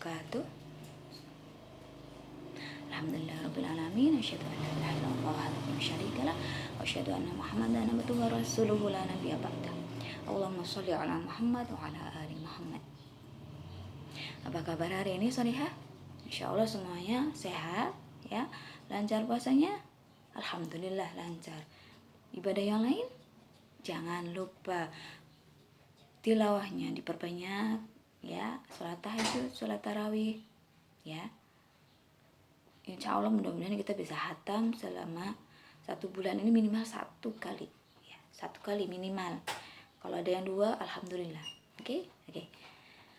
wabarakatuh. Alhamdulillahirabbil alamin. Asyhadu an la ilaha illallah wahdahu la syarikalah wa asyhadu anna Muhammadan abduhu wa rasuluhu la nabiyya ba'dah. Allahumma shalli ala Muhammad wa ala ali Muhammad. Apa kabar hari ini, Solihah? Insyaallah semuanya sehat ya. Lancar puasanya? Alhamdulillah lancar. Ibadah yang lain? Jangan lupa tilawahnya diperbanyak ya, sholat tahajud, sholat tarawih ya. Insya Allah mudah-mudahan kita bisa hatam selama 1 bulan ini minimal 1 kali ya, 1 kali minimal. Kalau ada yang 2 alhamdulillah. Oke.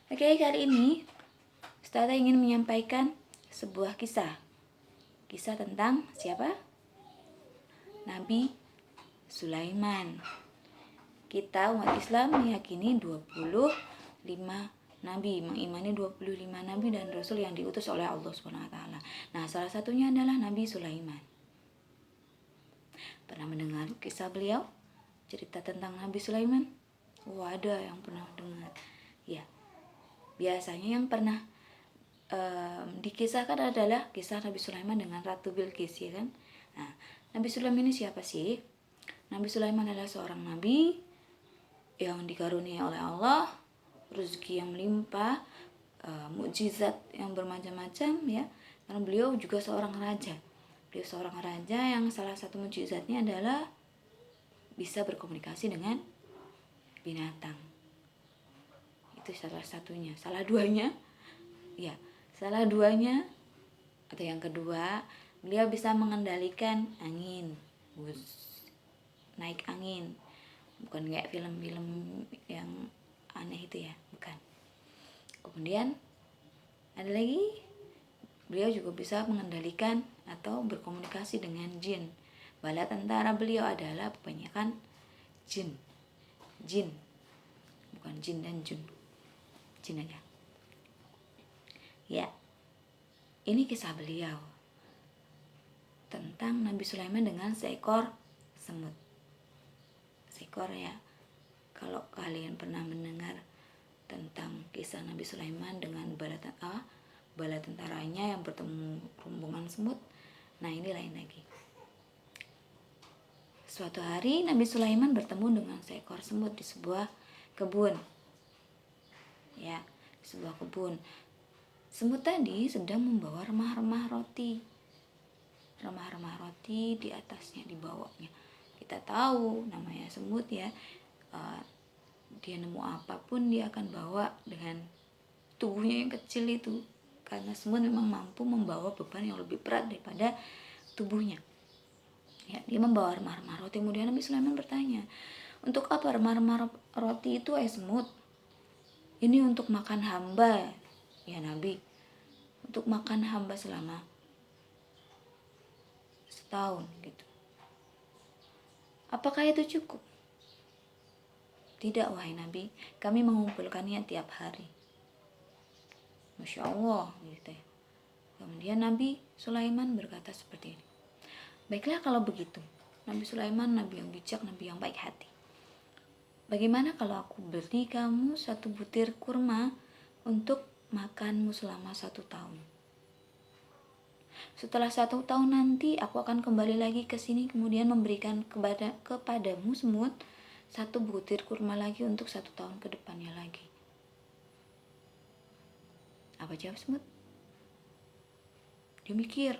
Kali ini Ustazah ingin menyampaikan sebuah kisah tentang siapa? Nabi Sulaiman. Kita umat Islam meyakini 25 nabi, mengimani 25 nabi dan rasul yang diutus oleh Allah SWT. Nah, salah satunya adalah Nabi Sulaiman. Pernah mendengar kisah beliau? Cerita tentang Nabi Sulaiman? Oh, ada yang pernah dengar. Ya, biasanya yang pernah dikisahkan adalah kisah Nabi Sulaiman dengan Ratu Bilqis, ya kan? Nah, Nabi Sulaiman ini siapa sih? Nabi Sulaiman adalah seorang nabi yang dikaruniai oleh Allah rezeki yang melimpah, mukjizat yang bermacam-macam ya. Karena beliau juga seorang raja. Beliau seorang raja yang salah satu mukjizatnya adalah bisa berkomunikasi dengan binatang. Itu salah satunya. Salah duanya atau yang kedua, beliau bisa mengendalikan angin, naik angin. Bukan kayak film-film yang aneh itu ya, bukan. Kemudian ada lagi, beliau juga bisa mengendalikan atau berkomunikasi dengan jin. Bala tentara beliau adalah kebanyakan jin, bukan jin dan jun, jin aja. Ya, ini kisah beliau tentang Nabi Sulaiman dengan seekor semut. Seekor ya. Kalau kalian pernah mendengar tentang kisah Nabi Sulaiman dengan bala tentaranya yang bertemu rombongan semut, nah ini lain lagi. Suatu hari Nabi Sulaiman bertemu dengan seekor semut di sebuah kebun. Ya, di sebuah kebun. Semut tadi sedang membawa remah-remah roti. Remah-remah roti di atasnya, di bawahnya. Kita tahu namanya semut ya. Dia nemu apapun dia akan bawa dengan tubuhnya yang kecil itu, karena semut memang mampu membawa beban yang lebih berat daripada tubuhnya ya. Dia membawa remah-remah roti. Kemudian Nabi Sulaiman bertanya, untuk apa remah-remah roti itu semut? Ini untuk makan hamba ya Nabi, untuk makan hamba selama setahun gitu. Apakah itu cukup? Tidak wahai Nabi, kami mengumpulkannya tiap hari. Masya Allah gitu ya. Kemudian Nabi Sulaiman berkata seperti ini, baiklah kalau begitu. Nabi Sulaiman nabi yang bijak, nabi yang baik hati. Bagaimana kalau aku beri kamu 1 butir kurma untuk makanmu selama 1 tahun. Setelah 1 tahun nanti aku akan kembali lagi ke sini, kemudian memberikan kepadamu semut 1 butir kurma lagi untuk 1 tahun ke depannya lagi. Apa jawab semut? Dia mikir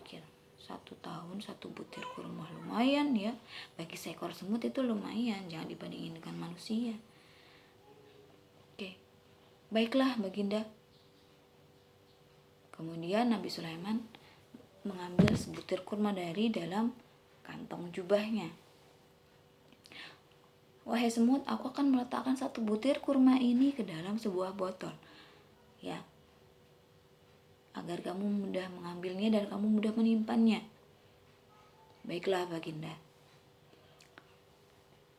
1 tahun 1 butir kurma lumayan ya. Bagi seekor semut itu lumayan, jangan dibandingin dengan manusia. Oke, baiklah Baginda. Kemudian Nabi Sulaiman mengambil sebutir kurma dari dalam kantong jubahnya. Wahai semut, aku akan meletakkan 1 butir kurma ini ke dalam sebuah botol ya, agar kamu mudah mengambilnya dan kamu mudah menyimpannya. Baiklah Baginda.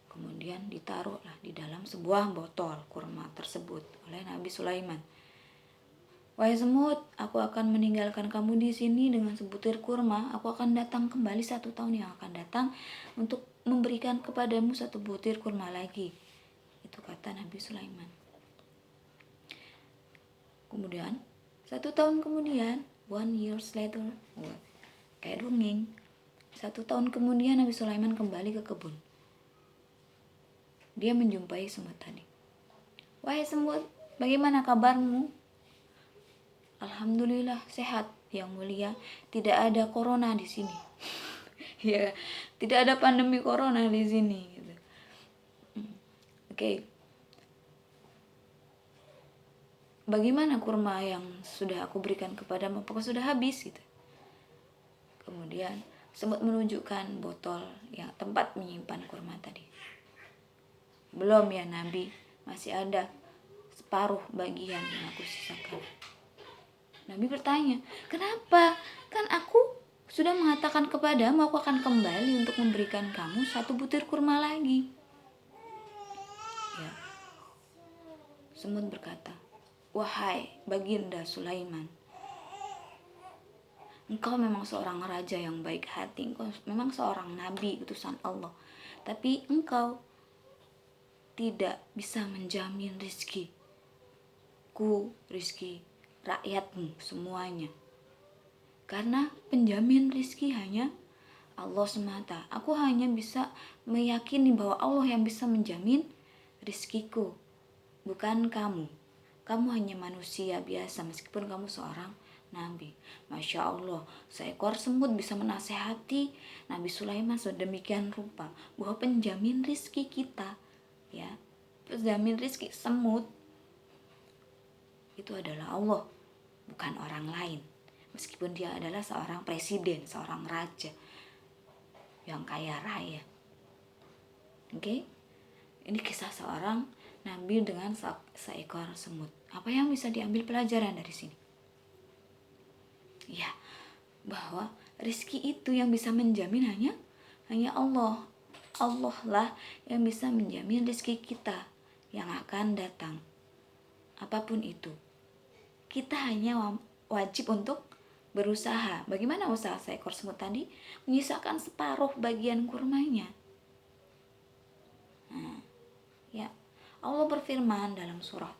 Kemudian ditaruhlah di dalam sebuah botol kurma tersebut oleh Nabi Sulaiman. Wahai semut, aku akan meninggalkan kamu di sini dengan sebutir kurma. Aku akan datang kembali 1 tahun yang akan datang untuk memberikan kepadamu 1 butir kurma lagi. Itu kata Nabi Sulaiman. Kemudian 1 tahun kemudian, 1 years later, kayak dongeng. 1 tahun kemudian Nabi Sulaiman kembali ke kebun. Dia menjumpai semut tadi. Wahai semut, bagaimana kabarmu? Alhamdulillah sehat, yang mulia. Tidak ada corona di sini. Ya, tidak ada pandemi corona di sini. Gitu. Oke. Bagaimana kurma yang sudah aku berikan kepadamu? Apakah sudah habis? Gitu. Kemudian semut menunjukkan botol yang tempat menyimpan kurma tadi. Belum ya Nabi, masih ada separuh bagian yang aku sisakan. Nabi bertanya, kenapa? Kan aku sudah mengatakan kepadamu, aku akan kembali untuk memberikan kamu 1 butir kurma lagi. Ya. Semut berkata, wahai Baginda Sulaiman, engkau memang seorang raja yang baik hati, engkau memang seorang nabi utusan Allah. Tapi engkau tidak bisa menjamin rizkiku, rizki rakyatmu semuanya. Karena penjamin rizki hanya Allah semata. Aku hanya bisa meyakini bahwa Allah yang bisa menjamin rizkiku, bukan kamu. Kamu hanya manusia biasa meskipun kamu seorang nabi. Masya Allah, seekor semut bisa menasehati Nabi Sulaiman sedemikian rupa bahwa penjamin rizki kita, ya, penjamin rizki semut itu adalah Allah, bukan orang lain. Meskipun dia adalah seorang presiden, seorang raja yang kaya raya. Oke? Ini kisah seorang nabi dengan seekor semut. Apa yang bisa diambil pelajaran dari sini? Ya, bahwa rezeki itu yang bisa menjamin hanya Allah. Allah lah yang bisa menjamin rezeki kita yang akan datang. Apapun itu. Kita hanya wajib untuk berusaha. Bagaimana usaha seekor semut tadi? Menyisakan separuh bagian kurmanya. Nah, ya. Allah berfirman dalam surah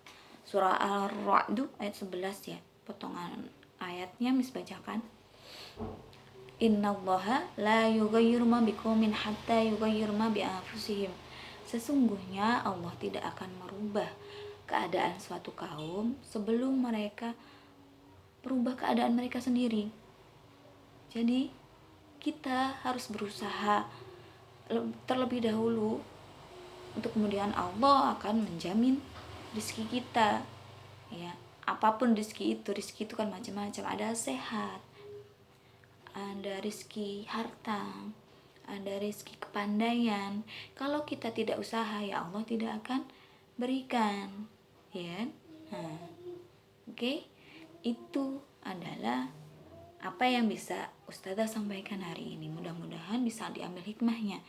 Al-Ra'd ayat 11 ya. Potongan ayatnya misbacakan. Innallaha la yughayyiru ma biqaumin hatta yughayyiru ma bi anfusihim. Sesungguhnya Allah tidak akan merubah keadaan suatu kaum sebelum mereka merubah keadaan mereka sendiri. Jadi kita harus berusaha terlebih dahulu untuk kemudian Allah akan menjamin rezeki kita. Ya, apapun rezeki itu kan macam-macam. Ada sehat, ada rezeki harta, ada rezeki kepandaian. Kalau kita tidak usaha, ya Allah tidak akan berikan. Ya, nah, oke. Itu adalah apa yang bisa Ustazah sampaikan hari ini. Mudah-mudahan bisa diambil hikmahnya.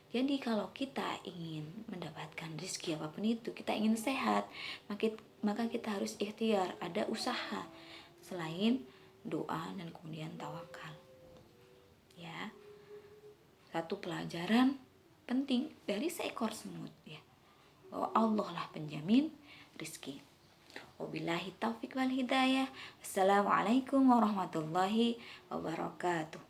Jadi kalau kita ingin mendapatkan rezeki apapun itu, kita ingin sehat, maka kita harus ikhtiar, ada usaha selain doa dan kemudian tawakal. Ya. Satu pelajaran penting dari seekor semut ya, bahwa Allah lah penjamin rezeki. Wabillahi taufiq wal hidayah. Assalamualaikum warahmatullahi wabarakatuh.